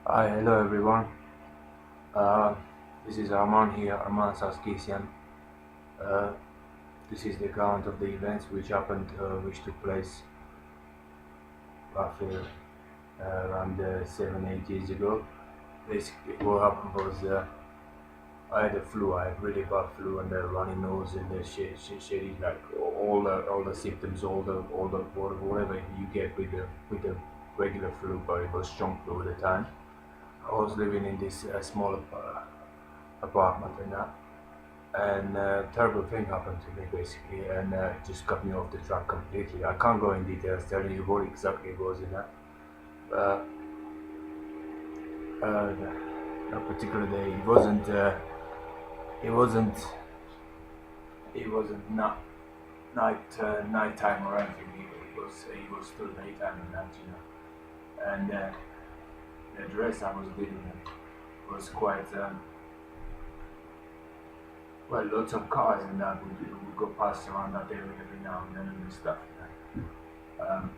Hi, hello everyone. Uh, this is Arman here, Arman Saskisian. Uh, this is the account of the events which took place roughly around 7, 8 years ago. Basically, what happened was I had a flu. I had really bad flu and a runny nose and the shitty, like all the symptoms, whatever you get with the regular flu, but it was strong flu at the time. I was living in this small apartment and terrible thing happened to me basically, and it just cut me off the track completely. I can't go in details telling you what exactly it was in that. Uh, uh, that particular day, it wasn't, it wasn't not nighttime or anything. It was still daytime and that, And the address I was living in was quite well, lots of cars and that would go past around that area every now and then and stuff. Um,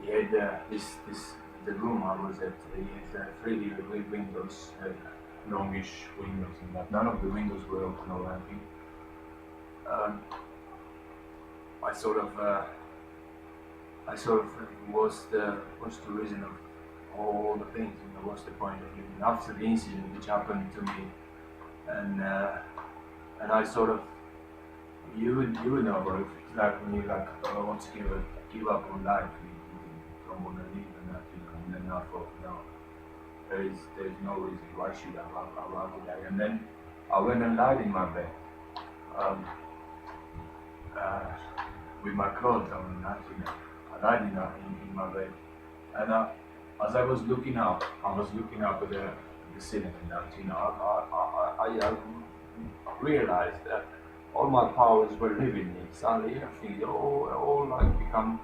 he had the room I was at. He had three windows, longish windows, and that none of the windows were open or anything. Um, I sort of, I sort of what's the reason of all the things? What's the point of living after the incident which happened to me? And uh, and I sort of, you would know about it. It's like when you like want to give up on life, you don't want to live and that, and then I thought, no, there's no reason why should I rather die. And then I went and lied in my bed, um, uh, with my clothes on and that, I lied in my bed, and as I was looking up at the ceiling and that, I realized that all my powers were leaving me. Suddenly everything all like become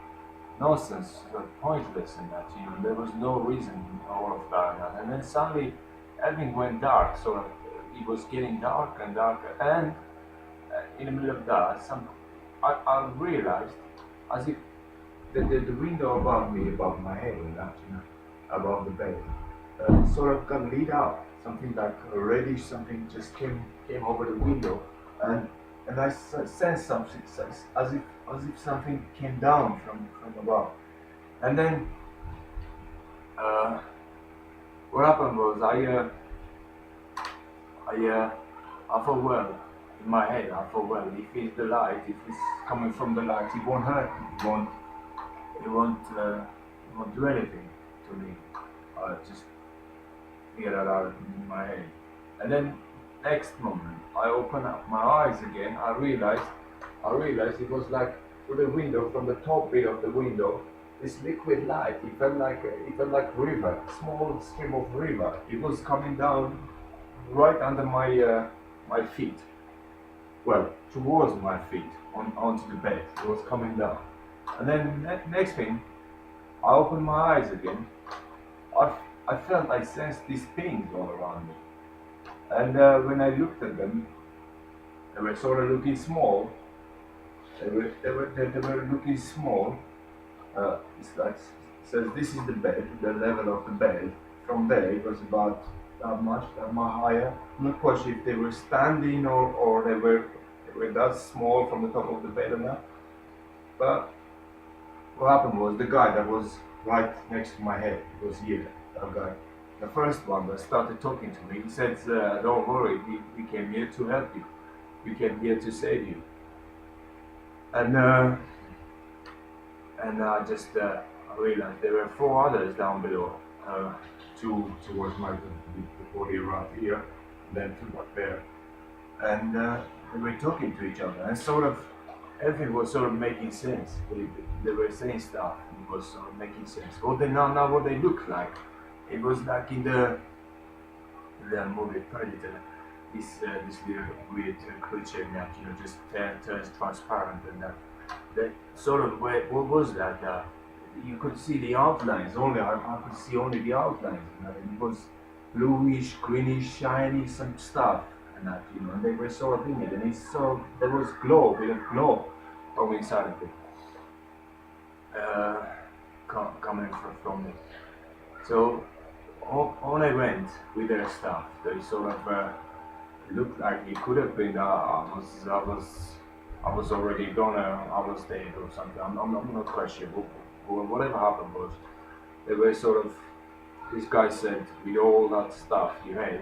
nonsense, pointless in that, there was no reason in all of that. And then suddenly everything went dark, so it was getting darker and darker, and in the middle of that, I realized as if the window above me, above my head, and that, above the bed, sort of got lit up. Something like a reddish something just came over the window, and I sensed something as if something came down from above. And then uh, what happened was I thought, well, in my head I thought, well, if it's the light, if it's coming from the light, it won't hurt me. It won't do anything to me. Just figure that out in my head. And then next moment, I open up my eyes again. I realized it was like through the window, from the top bit of the window, this liquid light. It felt like river, small stream of river. It was coming down right under my feet. Well, towards my feet, onto the bed. It was coming down. And then next thing, I opened my eyes again. I, I sensed these things all around me. And when I looked at them, they were sort of looking small. They were looking small. It's like, says this is the bed, the level of the bed. From there, it was about that much higher. I'm not quite sure if they were standing or they were that small from the top of the bed or not. But what happened was the guy that was right next to my head was here. That guy, the first one that started talking to me, he said, "Don't worry, we came here to help you. We came here to save you." And I realized there were four others down below. Two towards the body right here, and then two up there. And they were talking to each other, and sort of everything was sort of making sense. They were saying stuff, and it was sort of making sense. What they now what they looked like, it was like in the movie Predator. This little weird creature that just turns transparent, and that sort of what was that? You could see the outlines only. I could see only the outlines. And it was bluish, greenish, shiny, some stuff, and that, and they were sort of in it, and there was bit of glow from inside of it, coming from it. So on I went with their stuff. They sort of looked like it could have been. I was already gonna. I was dead or something. I'm not quite sure. Whatever happened was they were sort of. This guy said, with all that stuff you had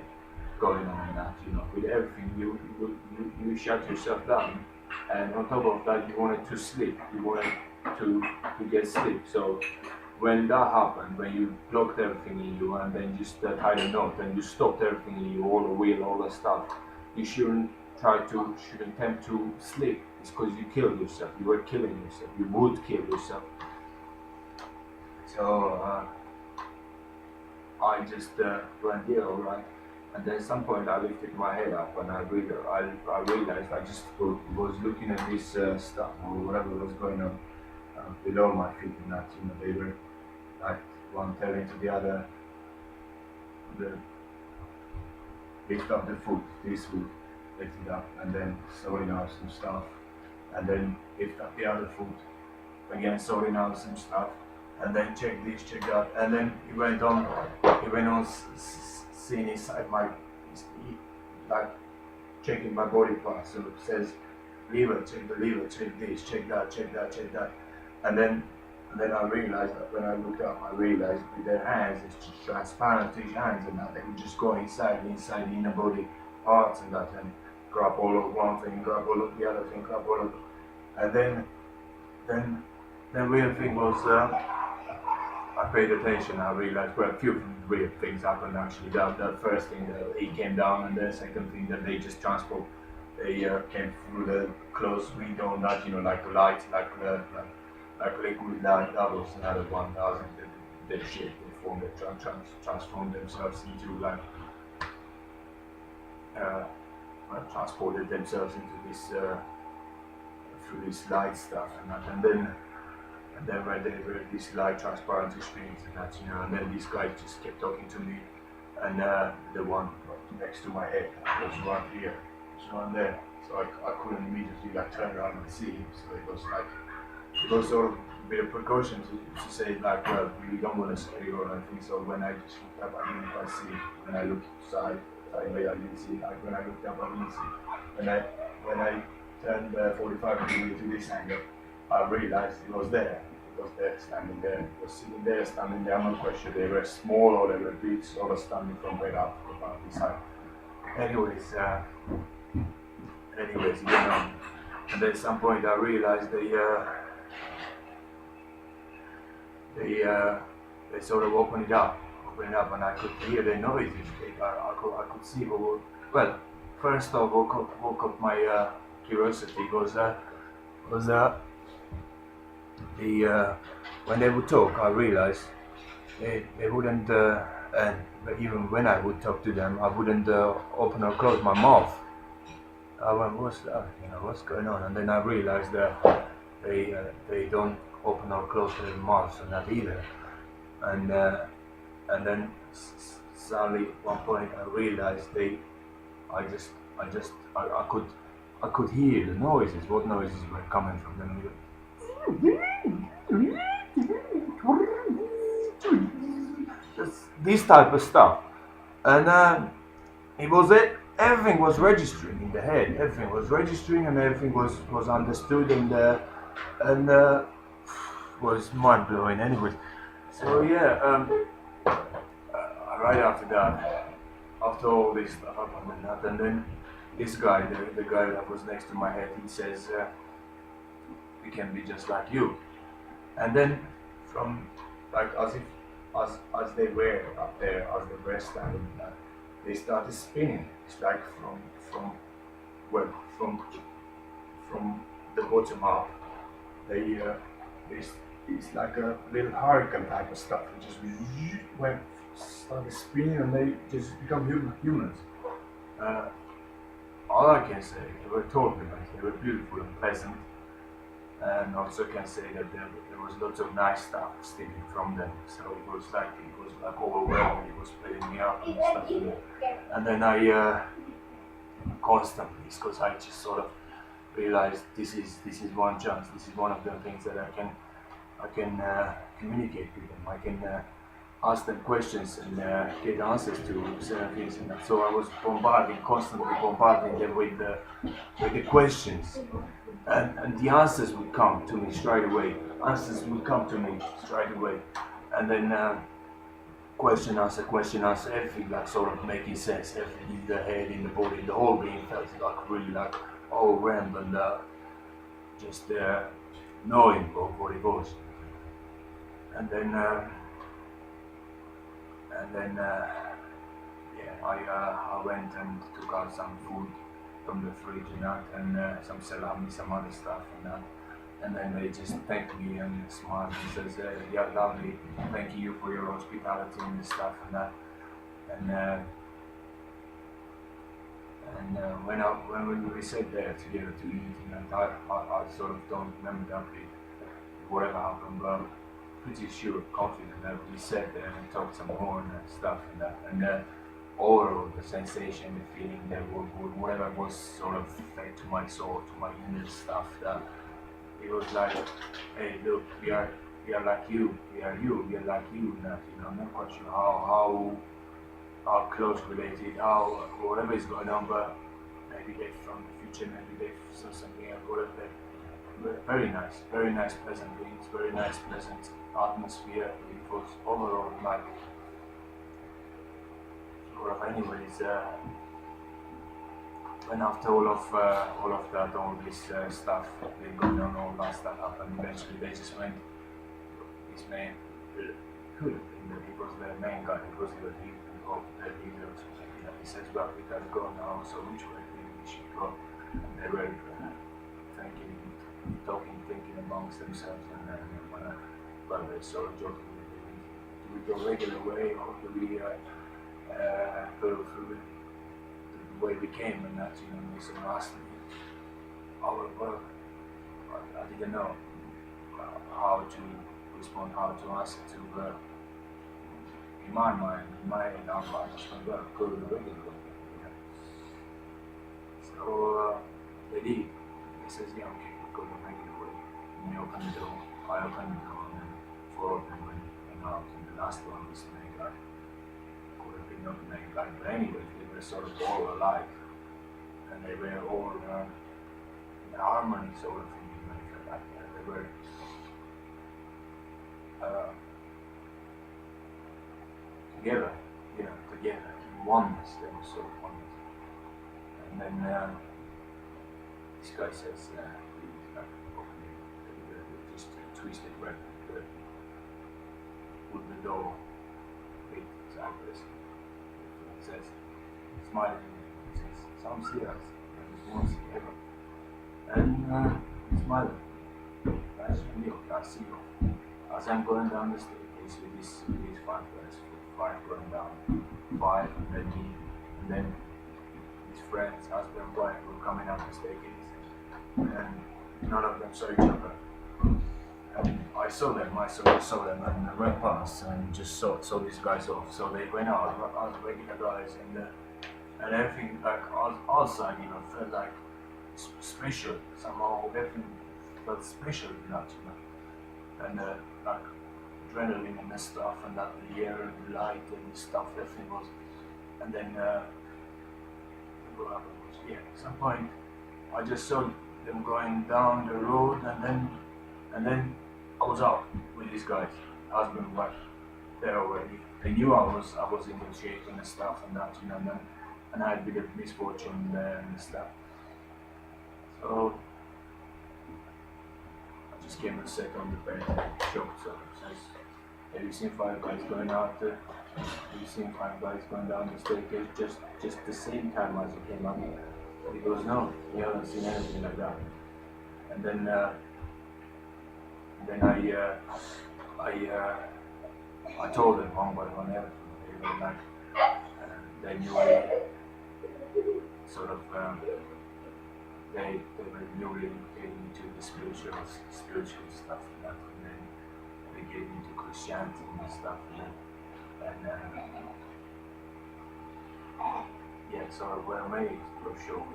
going on in that, with everything, you shut yourself down, and on top of that, you wanted to sleep. You wanted to get sleep. So when that happened, when you blocked everything in you and then just tied a knot and you stopped everything in you, all the wheel, all the stuff, you shouldn't attempt to sleep. It's because you killed yourself. You were killing yourself. You would kill yourself. So I just went, yeah, all right. And then at some point I lifted my head up and I realized I just was looking at this stuff or whatever was going on below my feet, and that they were like one telling to the other, the lift up the foot, this foot, lift it up, and then sorting out some stuff, and then lift up the other foot, again sorting out some stuff, and then check this, check that, and then he went on seeing inside like checking my body parts. So it says lever, check the lever, check this, check that, check that, check that, and then I realized that when I looked up, I realized with their hands, it's just transparent to his hands, and that they would just go inside the inner body parts and that, and grab all of one thing, grab all of the other thing, grab all of, and then the real thing was. I paid attention. I realized a few weird things happened actually. That first thing that he came down, and the second thing that they just transport. They came through the closed window, and that like a light, like liquid light. That was another one. That was the shit. They formed, transformed themselves into transported themselves into this through this light stuff and that, and then when they were this light transparent experience and that, and then this guy just kept talking to me, and the one next to my head was right here, so on there, so I couldn't immediately turn around and see him, so it was sort of a bit of precaution to say well, we don't want to scare you or anything, so when I just looked up, I didn't quite see, when I looked sideways, I didn't see, when I looked up, I didn't see, when I turned 45 degrees to this angle, I realized it was there. It was there, standing there. It was sitting there, standing there. I'm not quite sure they were small or they were big, sort of standing from way up about this side. Anyways, and then at some point I realized they sort of opened it up, and I could hear the noises. I could see who. Well, first off, woke up my curiosity was when they would talk, I realized they wouldn't, and even when I would talk to them, I wouldn't open or close my mouth. I went, what's that? What's going on? And then I realized that they don't open or close their mouths and that either. And then suddenly at one point I realized I could hear the noises. What noises were coming from them? This type of stuff, and everything was registering in the head. Everything was registering, and everything was understood, and was mind blowing. Anyways, so yeah, right after that, after all this stuff happened and then this guy, the guy that was next to my head, he says, "We can be just like you." And then from as they were up there, as they were standing, they started spinning. It's like from the bottom up. It's like a little hurricane type of stuff. It just started spinning, and they just become humans. All I can say, they were totally nice. They were beautiful and pleasant. And also can say that there was lots of nice stuff stealing from them. So it was like overwhelming. It was filling me up and stuff. And then I constantly, because I just sort of realized this is one chance. This is one of the things that I can communicate with them. ask them questions and get answers to certain things. And that. So I was constantly bombarding them with the questions, and the answers would come to me straight away. Answers would come to me straight away, and then question answer, everything like sort of making sense. Everything in the head, in the body, the whole being felt like really like all ramp and just knowing of what it was. And then. And then, yeah, I went and took out some food from the fridge and that, and some salami, some other stuff and that. And then they just thanked me and smiled and says, yeah, lovely, thank you for your hospitality and stuff and that. And when we sat there together to eat, and I sort of don't remember that bit, whatever happened, but pretty sure, confident that we sat there and talked some more and stuff and that. And overall, the sensation, the feeling that whatever was sort of fed to my soul, to my inner stuff, that it was like, hey, look, we are like you, we are like you, and that, I'm not quite sure how close related, how whatever is going on, but maybe they're from the future, maybe they saw something else, whatever. Very nice, pleasant things, very nice, pleasant atmosphere. It was overall like, sort of anyways, when after all of that, all this stuff been going on, all that stuff happened, eventually they just went, his main, could have been that he was the main guy, because he was the leader or something, he says, well, we gotta go now, so which way do we should go? And they were thinking amongst themselves, and well, they sort of joking, do we go regular way, or do we go through the way we came, and that, they sort of asked me, well, I didn't know how to respond, how to answer to, in my mind, I just went, well, go the regular way. So they did. He says, yeah, okay, go the regular way. And he opened the door, I opened the door, and then four of them went out, and the last one was the main guy. Could have been not the main guy, but anyway, they were sort of all alike, and they were all in harmony, sort of thing, like they were together, together, in oneness, they were sort of oneness. And then this guy says, just twisted red, with the door bit sideways. It says, smiling, it says, sounds serious, and wants to ever. And smiling, nice to you, I see you. As I'm going down the staircase with these five guys, five going down, five, and then me, and then his friends, husband and wife, were coming up the staircase, and none of them saw each other. And I saw them, and I ran past and just saw these guys off. So they went out as regular guys, and everything like outside, felt like special somehow. Everything felt special in that, and like adrenaline and the stuff, and that the air and the light and the stuff, everything was. And then at some point I just saw them going down the road, and then I was out with these guys, husband and wife, there already. They knew I was in good shape and stuff and that, and I had a bit of misfortune there and stuff. So I just came and sat on the bed, shocked. So it says, have you seen five guys going out there? Have you seen five guys going down the staircase just the same time as you came up? He goes, no, we haven't seen anything like that. And then I told them one by one everything. They were like, they knew sort of, they were newly getting into the spiritual stuff and that, and then they get into Christianity and stuff, and yeah, so we're amazed for sure.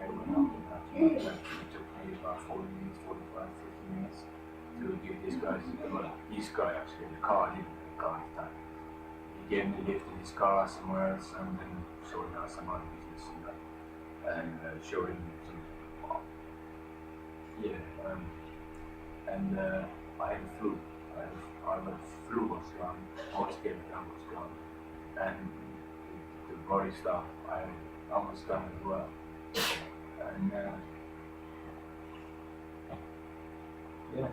They went up and that, it took me about 40 minutes, 45, 50 minutes to give these guys, well, this guy actually, the car, I didn't have the car at the time, gave me a lift in his car somewhere else, and then sorting out some other business and that, and showing some, yeah, and I had a flu. I had flu was gone, most everything was gone, and the body stuff I was done as well, and yeah,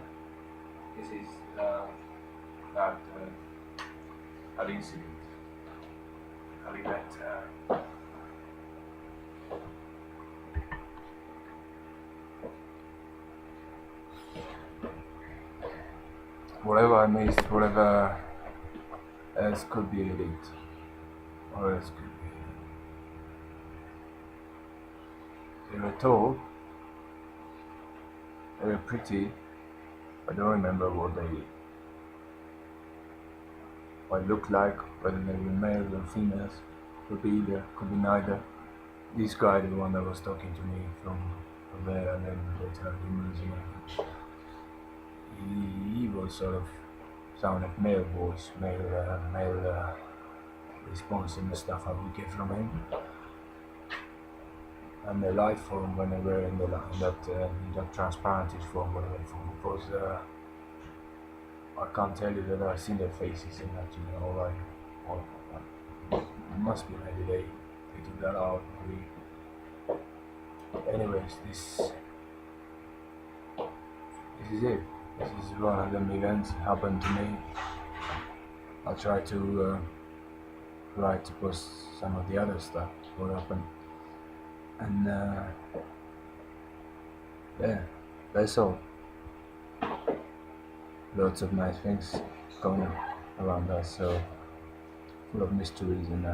this is that incident, having that. Whatever I missed, whatever else could be edit, or else could be. They were tall, they were pretty. I don't remember what they looked like, whether they were males or females. Could be either, could be neither. This guy, the one that was talking to me from there, and then later he was sort of sounded male voice, male response and the stuff I would get from him. And the light form when they were in that transparentish form, whatever form it was, I can't tell you that I've seen their faces in that, it must be maybe they took that out, maybe. Anyways, this is it. This is one of them events happened to me. I'll try to post some of the other stuff what happened, and yeah, that's all. Lots of nice things going around us, so full of mysteries, and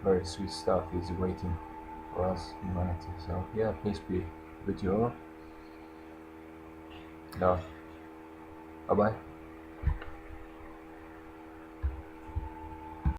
very sweet stuff is waiting for us, humanity. So yeah, peace be with you all. Love. Bye bye.